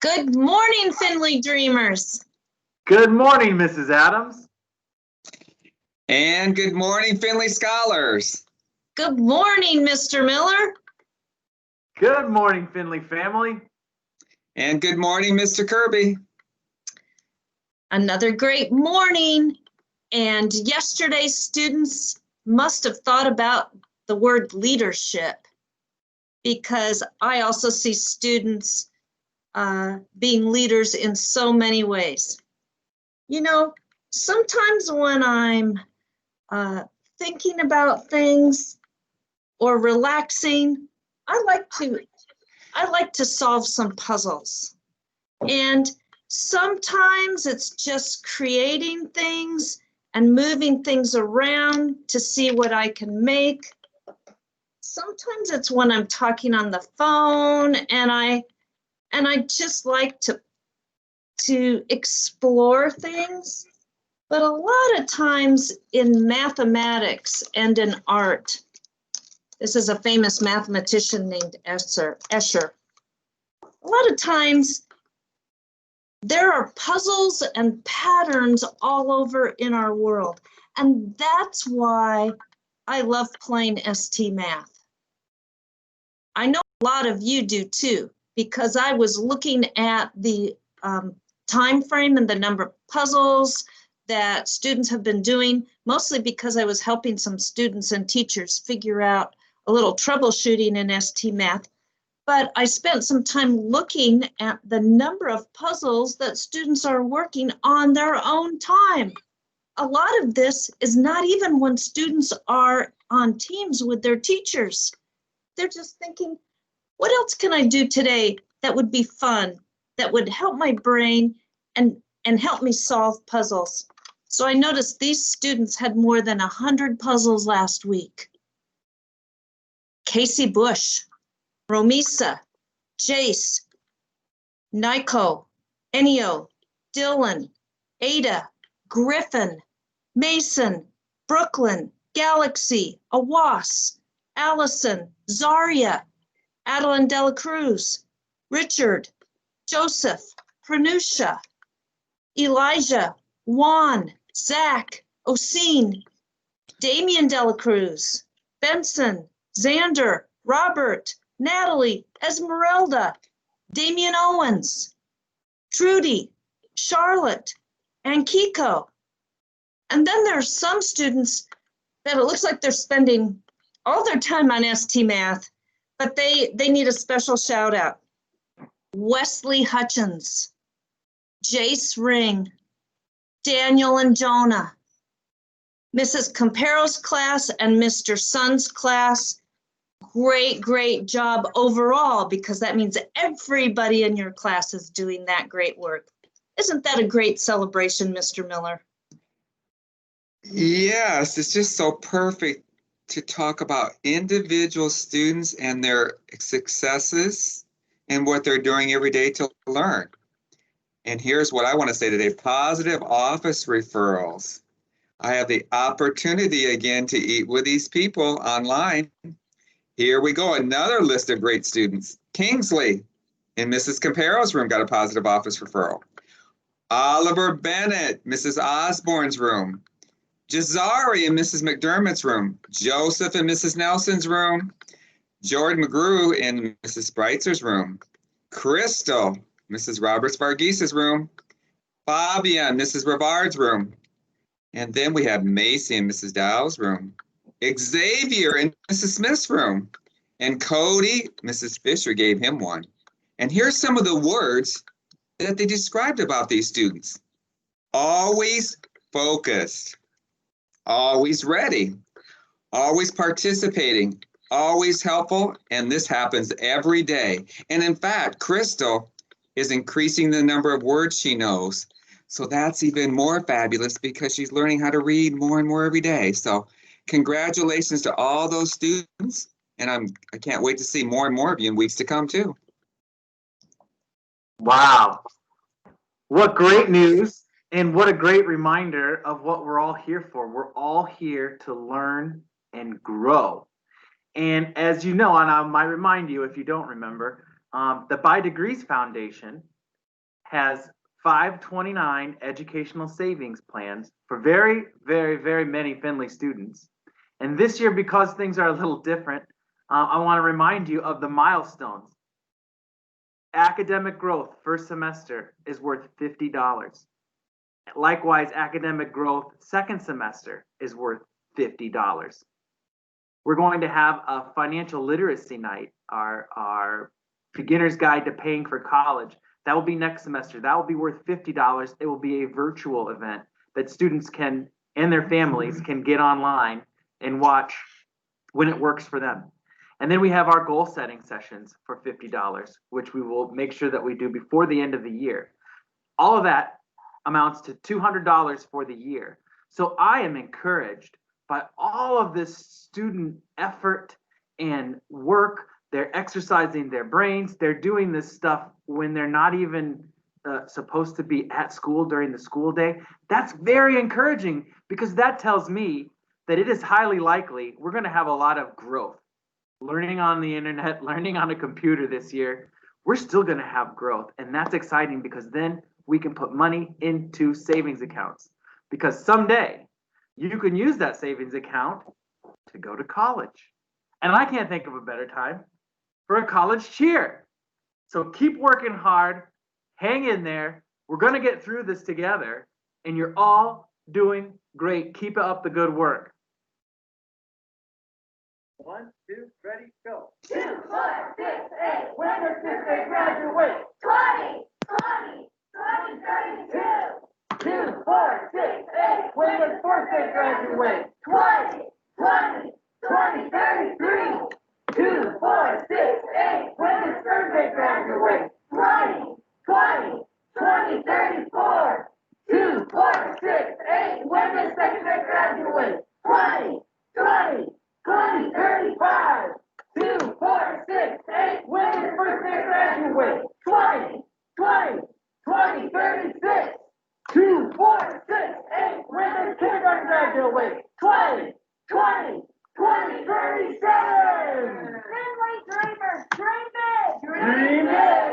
Good morning, Findlay Dreamers. Good morning, Mrs. Adams. And good morning, Findlay Scholars. Good morning, Mr. Miller. Good morning, Findlay family. And good morning, Mr. Kirby. Another great morning. And yesterday, students must have thought about the word leadership, because I also see students being leaders in so many ways. You know, sometimes when I'm thinking about things or relaxing, I like to solve some puzzles. And sometimes it's just creating things and moving things around to see what I can make. Sometimes it's when I'm talking on the phone and I just like to explore things. But a lot of times in mathematics and in art, this is a famous mathematician named Escher. A lot of times there are puzzles and patterns all over in our world. And that's why I love playing ST Math. I know a lot of you do too, because I was looking at the time frame and the number of puzzles that students have been doing, mostly because I was helping some students and teachers figure out a little troubleshooting in ST Math. But I spent some time looking at the number of puzzles that students are working on their own time. A lot of this is not even when students are on teams with their teachers. They're just thinking, what else can I do today that would be fun, that would help my brain and help me solve puzzles? So I noticed these students had more than 100 puzzles last week. Casey Bush, Romisa, Jace, Nico, Ennio, Dylan, Ada, Griffin, Mason, Brooklyn, Galaxy, Awas, Allison, Zaria, Adeline Dela Cruz, Richard, Joseph, Pranusha, Elijah, Juan, Zach, Oseen, Damian Dela Cruz, Benson, Xander, Robert, Natalie, Esmeralda, Damian Owens, Trudy, Charlotte, and Kiko. And then there are some students that it looks like they're spending all their time on ST Math, but they need a special shout out. Wesley Hutchins, Jace Ring, Daniel and Jonah, Mrs. Campero's class and Mr. Sun's class. Great job overall, because that means everybody in your class is doing that great work. Isn't that a great celebration, Mr. Miller? Yes, it's just so perfect to talk about individual students and their successes and what they're doing every day to learn. And here's what I want to say today: positive office referrals. I have the opportunity again to eat with these people online. Here we go, another list of great students. Kingsley in Mrs. Campero's room got a positive office referral. Oliver Bennett, Mrs. Osborne's room. Jazari in Mrs. McDermott's room. Joseph in Mrs. Nelson's room. Jordan McGrew in Mrs. Spritzer's room. Crystal, Mrs. Roberts Varghese's room. Fabian, Mrs. Rivard's room. And then we have Macy in Mrs. Dow's room. Xavier in Mrs. Smith's room. And Cody, Mrs. Fisher gave him one. And here's some of the words that they described about these students. Always focused, always ready, always participating, always helpful, and this happens every day. And in fact, Crystal is increasing the number of words she knows. So that's even more fabulous because she's learning how to read more and more every day. So congratulations to all those students. And I can't wait to see more and more of you in weeks to come too. Wow. What great news, and what a great reminder of what we're all here for. We're all here to learn and grow. And as you know, and I might remind you if you don't remember, the By Degrees Foundation has 529 educational savings plans for very, very, very many Findlay students. And this year, because things are a little different, I want to remind you of the milestones. Academic growth first semester is worth $50. Likewise, academic growth second semester is worth $50. We're going to have a financial literacy night, our beginner's guide to paying for college. That will be next semester. That will be worth $50. It will be a virtual event that students can and their families can get online and watch when it works for them. And then we have our goal setting sessions for $50, which we will make sure that we do before the end of the year. All of that amounts to $200 for the year. So I am encouraged by all of this student effort and work. They're exercising their brains. They're doing this stuff when they're not even supposed to be at school during the school day. That's very encouraging because that tells me that it is highly likely we're going to have a lot of growth. Learning on the internet, learning on a computer this year, we're still going to have growth. And that's exciting because then we can put money into savings accounts. Because someday you can use that savings account to go to college. And I can't think of a better time for a college cheer. So keep working hard, hang in there. We're going to get through this together, and you're all doing great. Keep up the good work. 1, 2, ready, go. 2, 4, 6, 8. When does 6th grade graduate? 20, 20, 20, 32. 2, 4, 6, 8. When does 4th grade graduate? 20, 20, 20, 33. 2, 4, 6, 8. When does 3rd grade graduate? 20, 20, 20, 34. 2, 4, 6, 8. When does 2nd grade graduate? 20, 20, 20, 35. 2, 4, 6, 8. When does 1st grade graduate? 20, 20, 20, 36. 2, 4, 6, 8. When does kindergarten graduate? 20, 20, 20, 37. Findlay Dreamers, dream big! Dream big!